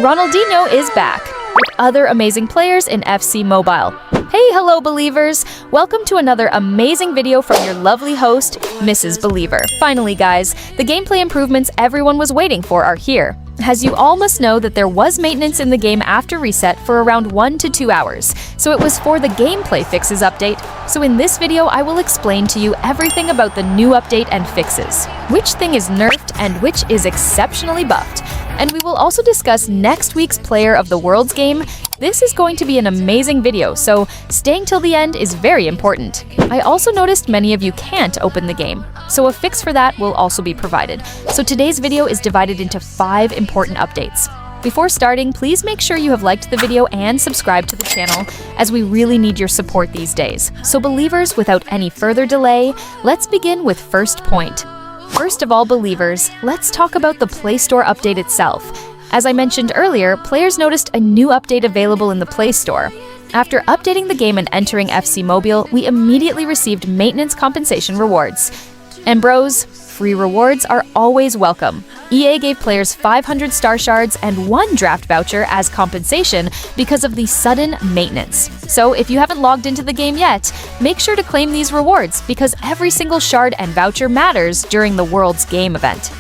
Ronaldinho is back with other amazing players in FC Mobile. Hey, hello believers! Welcome to another amazing video from your lovely host, Mrs. Believer. Finally guys, the gameplay improvements everyone was waiting for are here. As you all must know that there was maintenance in the game after reset for around 1 to 2 hours, so it was for the gameplay fixes update. So in this video I will explain to you everything about the new update and fixes, which thing is nerfed and which is exceptionally buffed. And we will also discuss next week's Player of the World's game. This is going to be an amazing video, so staying till the end is very important. I also noticed many of you can't open the game, so a fix for that will also be provided. So today's video is divided into 5 important updates. Before starting, please make sure you have liked the video and subscribed to the channel, as we really need your support these days. So believers, without any further delay, let's begin with first point. First of all, believers, let's talk about the Play Store update itself. As I mentioned earlier, players noticed a new update available in the Play Store. After updating the game and entering FC Mobile, we immediately received maintenance compensation rewards. And bros, free rewards are always welcome. EA gave players 500 star shards and 1 draft voucher as compensation because of the sudden maintenance. So if you haven't logged into the game yet, make sure to claim these rewards because every single shard and voucher matters during the World's Game event.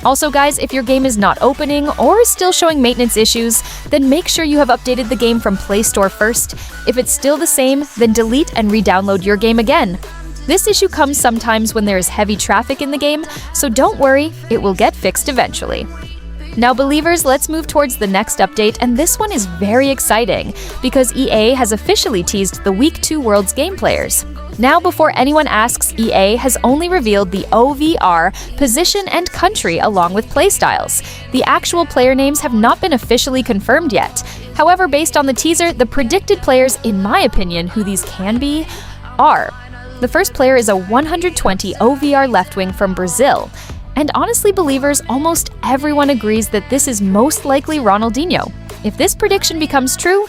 Also guys, if your game is not opening or is still showing maintenance issues, then make sure you have updated the game from Play Store first. If it's still the same, then delete and re-download your game again. This issue comes sometimes when there is heavy traffic in the game, so don't worry, it will get fixed eventually. Now believers, let's move towards the next update, and this one is very exciting because EA has officially teased the Week 2 World's Game players. Now before anyone asks, EA has only revealed the OVR, position and country along with playstyles. The actual player names have not been officially confirmed yet. However, based on the teaser, the predicted players, in my opinion, who these can be, are: the first player is a 120 OVR left wing from Brazil. And honestly, believers, almost everyone agrees that this is most likely Ronaldinho. If this prediction becomes true,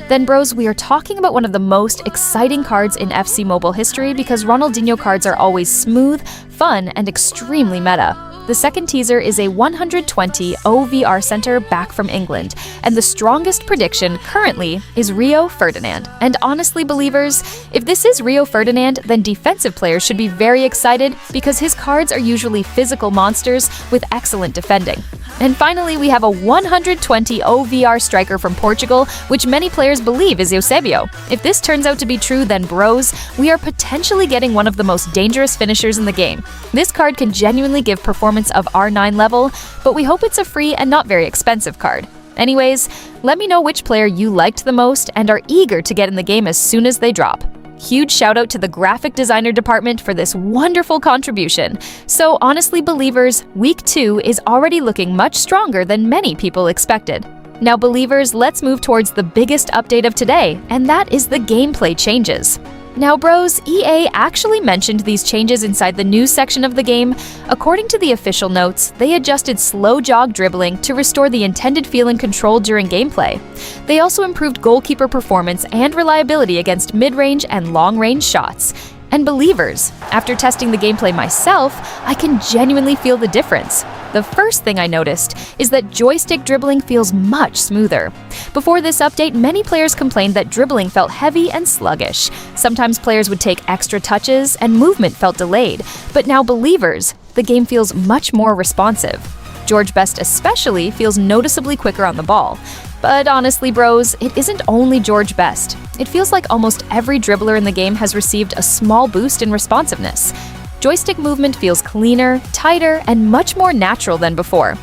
then bros, we are talking about one of the most exciting cards in FC Mobile history because Ronaldinho cards are always smooth, fun, and extremely meta. The second teaser is a 120 OVR center back from England, and the strongest prediction currently is Rio Ferdinand. And honestly, believers, if this is Rio Ferdinand, then defensive players should be very excited because his cards are usually physical monsters with excellent defending. And finally, we have a 120 OVR striker from Portugal, which many players believe is Eusebio. If this turns out to be true, then bros, we are potentially getting one of the most dangerous finishers in the game. This card can genuinely give performance of R9 level, but we hope it's a free and not very expensive card. Anyways, let me know which player you liked the most and are eager to get in the game as soon as they drop. Huge shout out to the graphic designer department for this wonderful contribution. So honestly, believers, Week 2 is already looking much stronger than many people expected. Now believers, let's move towards the biggest update of today, and that is the gameplay changes. Now bros, EA actually mentioned these changes inside the news section of the game. According to the official notes, they adjusted slow jog dribbling to restore the intended feel and control during gameplay. They also improved goalkeeper performance and reliability against mid-range and long-range shots. And believers, after testing the gameplay myself, I can genuinely feel the difference. The first thing I noticed is that joystick dribbling feels much smoother. Before this update, many players complained that dribbling felt heavy and sluggish. Sometimes players would take extra touches and movement felt delayed. But now believers, the game feels much more responsive. George Best especially feels noticeably quicker on the ball. But honestly, bros, it isn't only George Best. It feels like almost every dribbler in the game has received a small boost in responsiveness. Joystick movement feels cleaner, tighter, and much more natural than before.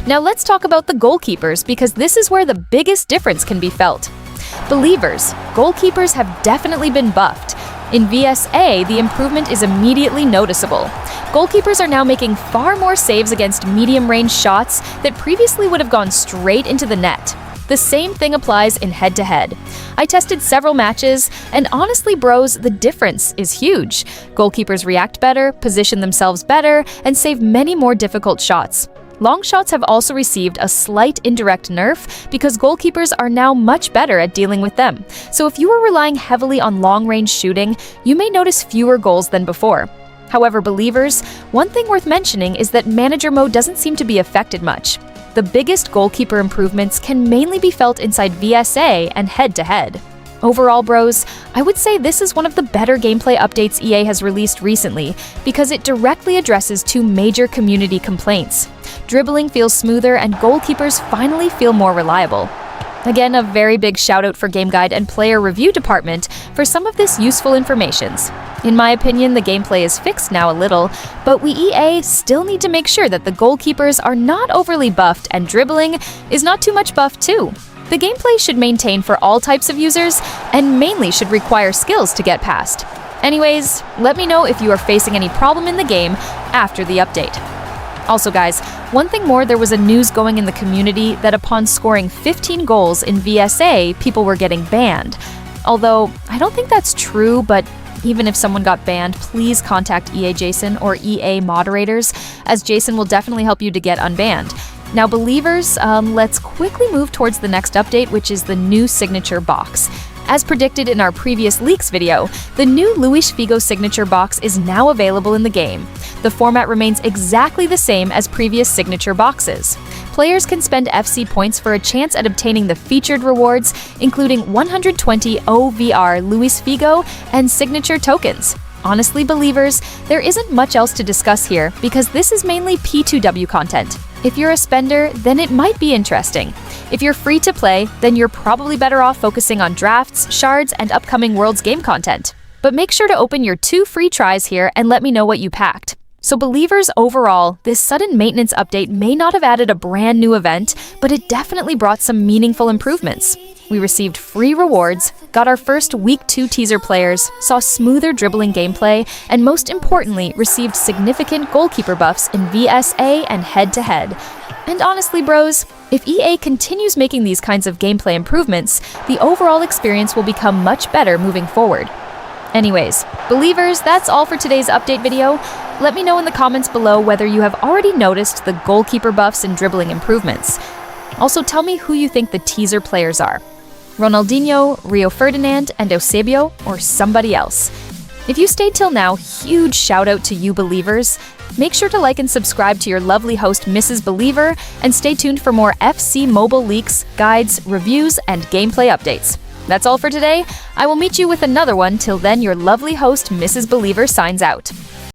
Now let's talk about the goalkeepers because this is where the biggest difference can be felt. Believers, goalkeepers have definitely been buffed. In VSA, the improvement is immediately noticeable. Goalkeepers are now making far more saves against medium-range shots that previously would have gone straight into the net. The same thing applies in head-to-head. I tested several matches, and honestly, bros, the difference is huge. Goalkeepers react better, position themselves better, and save many more difficult shots. Long shots have also received a slight indirect nerf because goalkeepers are now much better at dealing with them. So if you are relying heavily on long-range shooting, you may notice fewer goals than before. However, believers, one thing worth mentioning is that manager mode doesn't seem to be affected much. the biggest goalkeeper improvements can mainly be felt inside VSA and head-to-head. Overall, bros, I would say this is one of the better gameplay updates EA has released recently because it directly addresses two major community complaints. Dribbling feels smoother and goalkeepers finally feel more reliable. Again, a very big shout out for Game Guide and Player Review Department for some of this useful information. In my opinion, the gameplay is fixed now a little, but we EA still need to make sure that the goalkeepers are not overly buffed and dribbling is not too much buffed too. The gameplay should maintain for all types of users and mainly should require skills to get past. Anyways, let me know if you are facing any problem in the game after the update. Also guys, one thing more, there was a news going in the community that upon scoring 15 goals in VSA, people were getting banned. Although, I don't think that's true, but even if someone got banned, please contact EA Jason or EA moderators, as Jason will definitely help you to get unbanned. Now believers, let's quickly move towards the next update, which is the new signature box. As predicted in our previous leaks video, the new Luis Figo signature box is now available in the game. The format remains exactly the same as previous signature boxes. Players can spend FC points for a chance at obtaining the featured rewards, including 120 OVR Luis Figo and signature tokens. Honestly, believers, there isn't much else to discuss here because this is mainly P2W content. If you're a spender, then it might be interesting. If you're free to play, then you're probably better off focusing on drafts, shards, and upcoming Worlds game content. But make sure to open your 2 free tries here and let me know what you packed. So believers, overall, this sudden maintenance update may not have added a brand new event, but it definitely brought some meaningful improvements. We received free rewards, got our first Week 2 teaser players, saw smoother dribbling gameplay, and most importantly, received significant goalkeeper buffs in VSA and head-to-head. And honestly, bros, if EA continues making these kinds of gameplay improvements, the overall experience will become much better moving forward. Anyways, believers, that's all for today's update video. Let me know in the comments below whether you have already noticed the goalkeeper buffs and dribbling improvements. Also, tell me who you think the teaser players are. Ronaldinho, Rio Ferdinand, and Eusebio, or somebody else. If you stayed till now, huge shout out to you believers. Make sure to like and subscribe to your lovely host, Mrs. Believer, and stay tuned for more FC mobile leaks, guides, reviews, and gameplay updates. That's all for today. I will meet you with another one. Till then, your lovely host, Mrs. Believer, signs out.